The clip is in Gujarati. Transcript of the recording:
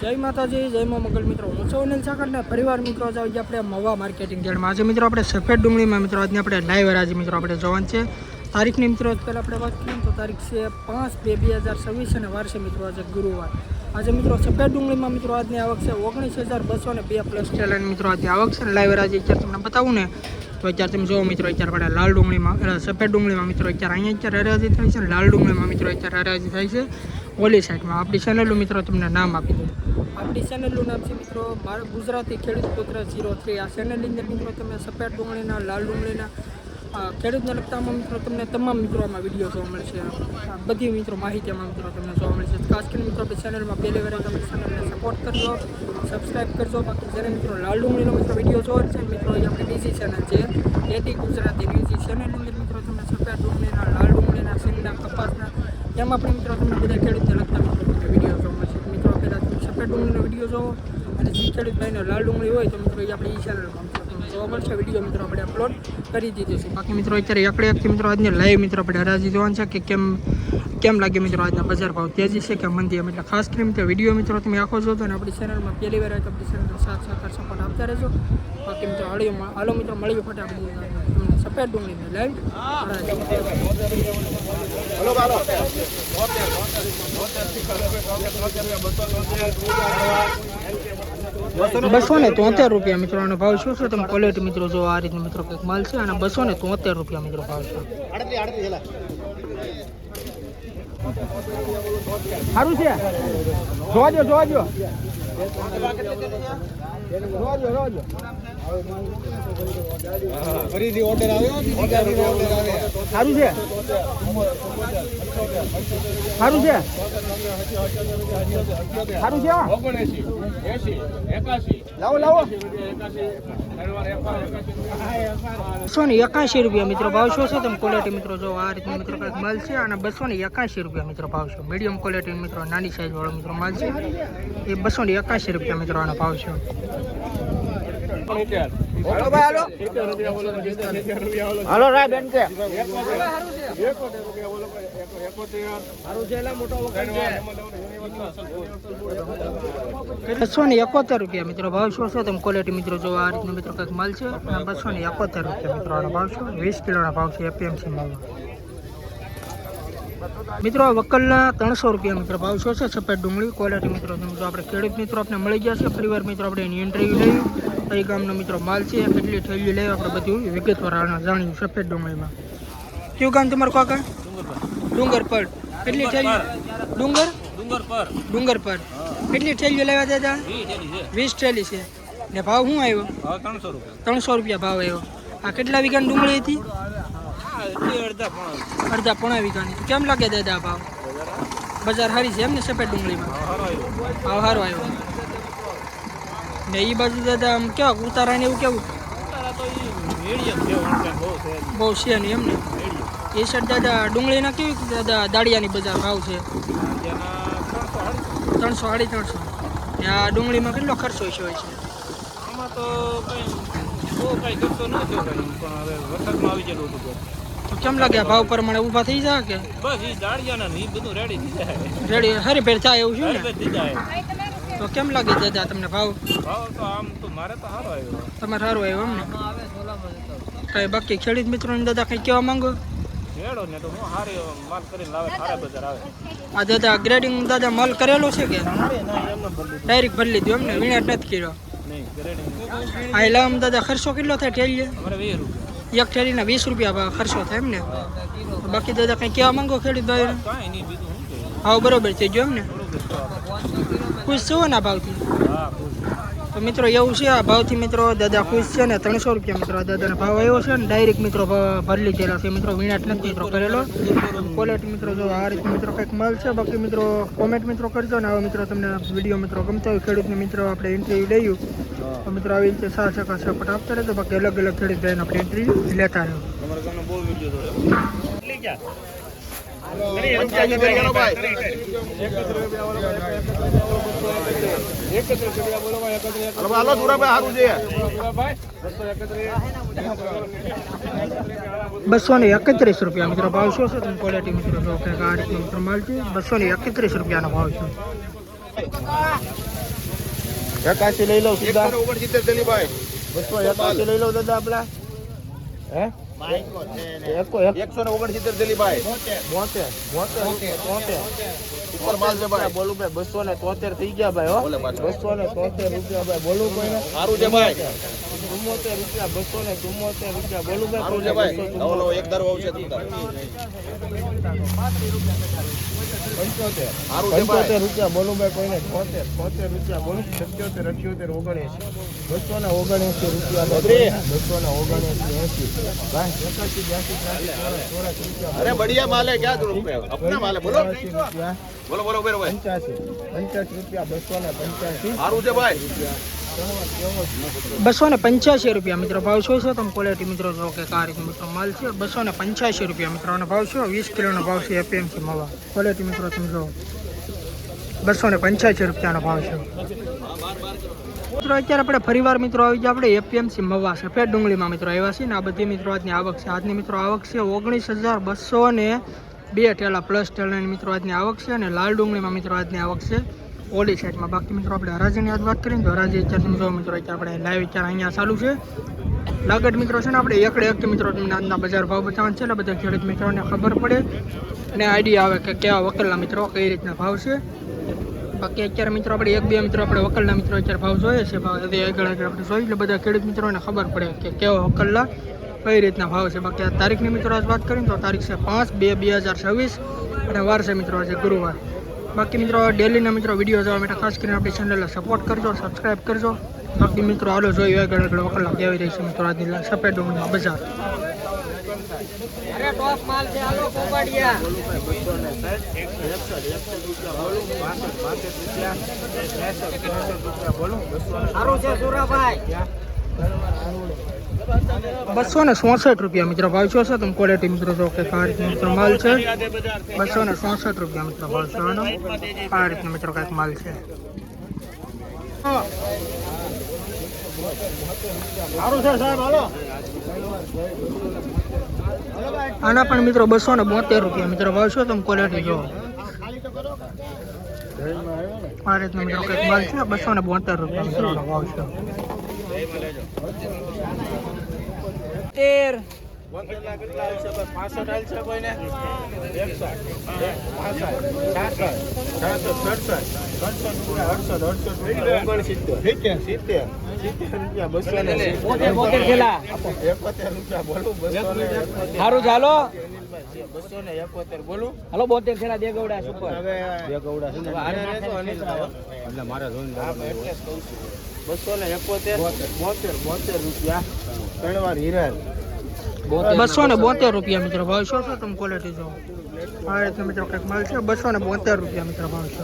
જય માતાજી, જય મા મંગલ મિત્રો. હું છું અનિલ સાકરના પરિવાર મિત્રો. આજે આપણે મવા માર્કેટિંગ યાર્ડમાં આજે મિત્રો આપણે સફેદ ડુંગળીમાં મિત્રો આજને આપણે લાઈવ હરાજી મિત્રો આપણે જોવાનું છે. તારીખની મિત્રો પહેલાં આપણે વાત કરીએ તો તારીખ છે 5/2/2026 અને વાર છે મિત્રો આજે ગુરુવાર. આજે મિત્રો સફેદ ડુંગળીમાં મિત્રો આજની આવક છે 19,202 પ્લસ ચેલેન્જ મિત્રો આજની આવક છે. લાઈવ હરાજી અત્યારે તમને બતાવું ને તો અત્યારે તમે જોવો મિત્રો અત્યારે આપણે લાલ ડુંગળીમાં સફેદ ડુંગળીમાં મિત્રો અત્યારે અહીંયા અત્યારે હરાજી થાય છે. લાલ ડુંગળીમાં મિત્રો અત્યારે હરાજી થાય છે ઓલી સાઈડમાં. આપણી ચેનલનું મિત્રો તમને નામ આપી દઉં. આપણી ચેનલનું નામ છે મિત્રો મારા ગુજરાતી ખેડૂત પુત્ર 03. આ ચેનલની અંદર મિત્રો તમે સફેદ ડુંગળીના લાલ ડુંગળીના ખેડૂતને લગતામાં મિત્રો તમને તમામ મિત્રોમાં વિડીયો જોવા મળશે. બધી મિત્રો માહિતીમાં મિત્રો તમને જોવા મળશે. ખાસ કરીને મિત્રો આપણી ચેનલમાં પહેલી વાર તમે ચેનલને સપોર્ટ કરજો, સબસ્ક્રાઈબ કરજો. બાકી જ્યારે મિત્રો લાલ ડુંગળીનો મિત્રો વિડીયો જોવા છે મિત્રો એ આપણી બીજી ચેનલ છે એટી ગુજરાતી ન્યૂઝ. ચેનલની અંદર મિત્રો તમે સફેદ ડુંગળીના લાલ ડુંગળીના સિંગના કપાસના એમાં પણ મિત્રો તમને બધા ખેડૂતને લગતા મિત્રો તમને વિડીયો જોવા મળશે. મિત્રો પહેલાં તમે સફેદ ડુંગળીનો વિડીયો જોવો અને જે ખેડૂત ભાઈને લાલ ડુંગળી હોય તો મિત્રો એ આપણે એ ચેનલમાં જોવા મળશે. વિડીયો મિત્રો આપણે અપલોડ કરી દીધું. બાકી મિત્રો અત્યારે એકડે એકથી મિત્રો આજને લાઈવ મિત્રો આપણે હરાજી જોવાનું છે કે કેમ લાગે મિત્રો આજના બજાર ભાવ તેજી છે કે મંદી એમ. એટલે ખાસ કરીને મિત્રો વિડીયો મિત્રો તમે આખો જોતો અને આપણી ચેનલમાં પહેલી વાર તો આપણી ચેનલનો સાથ સહકાર સપોર્ટ આપતા રહેજો. બાકી મિત્રો હાલો મિત્રો મળીએ ફટાફટ તમને સફેદ ડુંગળીને લાઈવ ₹273 મિત્રો આનો ભાવ શું છે તમે ક્વોલિટી મિત્રો જો આ રીતનો મિત્રો કંઈક માલ છે અને ₹273 મિત્રો ભાવ છે. સારું છે જોજો ફરીથી ઓર્ડર આવ્યો સારું છે લાવો ₹281 મિત્રો ભાવ શું છે તમે ક્વોલિટી મિત્રો જો આ રીતનો મિત્રો કંઈક માલ છે અને ₹281 મિત્રો ભાવ છે. મીડિયમ ક્વોલિટી મિત્રો નાની સાઈઝ વાળો મિત્રો માલ છે એ ₹281 મિત્રો આનો ભાવ છે. હાલો રાય બેન કે ₹271 મિત્રો ભાવ શું છે તમે ક્વોલિટી મિત્રો જો આ રીતનો મિત્રો કંઈક માલ છે ₹271 મિત્રો આનો ભાવ છે. 20 કિલોના ભાવ છે એપીએમસી માલમાં. મિત્રો વકલના ₹300 મિત્રો ભાવ શું છે સફેદ ડુંગળી ક્વોલિટી મિત્રો આપણે ખેડૂત મિત્રો આપણે મળી ગયા છે. પરિવાર મિત્રો આપણે એની ઇન્ટરવ્યૂ લઈ કઈ ગામનો મિત્રો માલ છે કેટલી થેલી લઈ આપણે બધું વિગતવાર જાણ્યું સફેદ ડુંગળીમાં. કયું ગામ તમારું કાકા? ડુંગર પર. કેટલી થેલી? ડુંગર પર કેટલી થેલીઓ લેવા દાદા? 20 થેલી છે ને ભાવ શું આવ્યો? ₹300 ભાવ આવ્યો. આ કેટલા વીઘાની ડુંગળી હતી? અડધા પોણા વીઘાની. કેમ લાગે દાદા ભાવ? બજાર સારી છે એમ ને સફેદ ડુંગળીમાં? ભાવ સારો આવ્યો ને એ બાજુ દાદા આમ કેવા ઉતારા ને એવું કેવું? બહુ છે ને એમ ને એ સાઈડ દાદા ડુંગળીના કેવી દાદા દાળિયાની બજાર ભાવ છે? 300-350. ને આ ડુંગળીમાં કેટલો ખર્ચો હોય છે? આમાં તો કઈ ખર્ચો ન થયો પણ હવે વરસાદમાં આવી ગયેલું હતું. તો કેમ લાગે ભાવ પ્રમાણે ઊભા થઈ જાય કે બસ એ દાળિયાના ને એ બધું રેડી થઈ જાય? રેડી હરીફેર થાય એવું છે ને? થઈ જાય. તો કેમ લાગે દાદા તમને ભાવ? તો આમ તો મારે તો સારો આવ્યો. તમારે સારું આવ્યો એમ ને? કઈ બાકી ખેડૂત મિત્રોને દાદા કંઈ કહેવા માંગો? રેડો ને તો હું સારી માલ કરીને લાવે સારા બજાર આવે. આ દાદા ગ્રેડિંગ દાદા માલ કરેલો છે કે ડાયરેક્ટ ભરી લીધું એમ ને? વિનાટ નથી કર્યો? આ લામ દાદા ખર્ચો કેટલો થાય ઠેલીએ? ₹20. એક ઠેલીના ₹20 ખર્ચો થાય એમ ને? બાકી દાદા કંઈ કહેવા માંગો ખેડૂત ભાઈ? કાંઈ નહીં બીજું શું કહેવું. ભાવ બરોબર થઈ ગયો એમ ને? ખુશ છો ને આ ભાવથી? તો મિત્રો એવું છે આ ભાવથી મિત્રો દાદા ખુશ છે ને. ₹300 મિત્રો દાદાનો ભાવ આવ્યો છે ને ડાયરેક્ટ મિત્રો ભરી લીધેલા છે મિત્રો. વિનાટ નથી મિત્રો કરેલો. ક્વોલિટી મિત્રો જો આ રીતે મિત્રો કંઈક માલ છે. બાકી મિત્રો કોમેન્ટ મિત્રો કરજો ને આવો મિત્રો તમને વિડીયો મિત્રો ગમતો હોય ખેડૂતને મિત્રો આપણે ઇન્ટરવ્યૂ લઈએ તો મિત્રો આવી રીતે સાથ સપોર્ટ આપતા રહેતો. બાકી અલગ અલગ ખેડૂત ભાઈને આપણે ઇન્ટરવ્યૂ લેતા રહ્યો. તમારા ગામનો બહુ વિડીયો ₹231 મિત્રો ભાવ શું છે તમે ક્વોલિટી મિત્રો જો કે આ રીતનો મિત્રો માલ છે ₹231 ભાવ છે. 81 લઈ લઉં સીધા 169 દિલીપભાઈ 281 લઈ લઉં દાદા આપડા હે 169 દિલીપભાઈ 72 ઉપર માલ છે ભાઈ બોલું ભાઈ 273 થઈ ગયા ભાઈ હો બોલે પાછો 273 રૂપિયા ભાઈ બોલું કોઈને સારું છે ભાઈ 74 રૂપિયા 274 રૂપિયા બોલું સારું છે ભાઈ નવો એક દર આવશે તું તાર 75 સારું છે ભાઈ 75 રૂપિયા બોલું ભાઈ કોઈને 73 રૂપિયા બોલું 77 78 79 279 રૂપિયા 279 ભાઈ 81 अरे बढ़िया माल है क्या करूं मैं अपना माल है बोलो રૂપિયા बोलो बोलो बोलो भाई 85 રૂપિયા 285 सारू છે ભાઈ 285 રૂપિયા મિત્રો ભાવ શું છે તમે ક્વોલિટી મિત્રો જો કે આ રીતે મિત્રો માલ છે 285 રૂપિયા મિત્રો અને ભાવ છે 20 કિલોનો ભાવ છે એપીએમસી મવા ક્વોલિટી મિત્રો તમે જો 285 રૂપિયાનો ભાવ છે મિત્રો અત્યારે આપણે ફરીવાર મિત્રો આવી ગયા આપણે એપીએમસી મવા સફેદ ડુંગળીમાં મિત્રો આવ્યા છે ને આ બધી મિત્રો આજની આવક છે આજની મિત્રો આવક છે 19,202 ઠેલા પ્લસ ઠેલાની મિત્રો આજની આવક છે અને લાલ ડુંગળીમાં મિત્રો આજની આવક છે ઓલી સાઈડમાં બાકી મિત્રો આપણે હરાજીની યાદ વાત કરીએ તો હરાજી અત્યારે તમે જો મિત્રો અત્યારે આપણે લાઈવ અત્યારે અહીંયા ચાલુ છે લાગત મિત્રો છે ને આપણે એકડે એક મિત્રો તમને આજના બજાર ભાવ બતાવવાના છે એટલે બધા ખેડૂત મિત્રોને ખબર પડે અને આઈડિયા આવે કે કેવા વકલના મિત્રો કઈ રીતના ભાવ છે બાકી અત્યારે મિત્રો આપણે એક બે મિત્રો આપણે વકલના મિત્રો અત્યારે ભાવ જોઈએ છે ભાવ આગળ આપણે જોઈએ એટલે બધા ખેડૂત મિત્રોને ખબર પડે કે કેવા વકલના કઈ રીતના ભાવ છે બાકી આ તારીખની મિત્રો આજ વાત કરીએ તો તારીખ છે 5/2/2026 અને વાર છે મિત્રો આજે ગુરુવાર બાકી મિત્રો ડેલીના મિત્રો વિડીયો જોવા માટે ખાસ કરીને આપણી ચેનલને સપોર્ટ કરજો સબસ્ક્રાઈબ કરજો બાકી મિત્રો હાલો જોયું આગળ વકલના કેવી રહી છે મિત્રો આજની સફેદ ડુંગળીમાં બજાર અરે ટોપ માલ છે હાલો કોબાડિયા સારું છે સુરાભાઈ 264 રૂપિયા મિત્રો ભાવ છે તમે ક્વોલિટી મિત્રો જો કે આ રીતનો મિત્રો માલ છે 264 રૂપિયા મિત્રો ભાવ છે આ રીતનો મિત્રો કાંઈક માલ છે સારું છે સાહેબ હાલો આના પણ મિત્રો 272 રૂપિયા મિત્રો ભાવ છે તમે ક્વોલિટી જો આ રીતનો મિત્રો કાંઈક માલ છે 272 રૂપિયા મિત્રો ભાવ છે સારું ચાલો 271 બોલું હાલો 72 થેલા બે ગવડા સુપર હવે બે ગવડા છે એટલે મારે જોઈને 271 રૂપિયા ત્રણ હિરલ 272 રૂપિયા મિત્રો ભાવ શું છે તમે ક્વોલિટી જો આ રીતનો મિત્રો કંઈક માલ છે 272 રૂપિયા મિત્રો ભાવ છે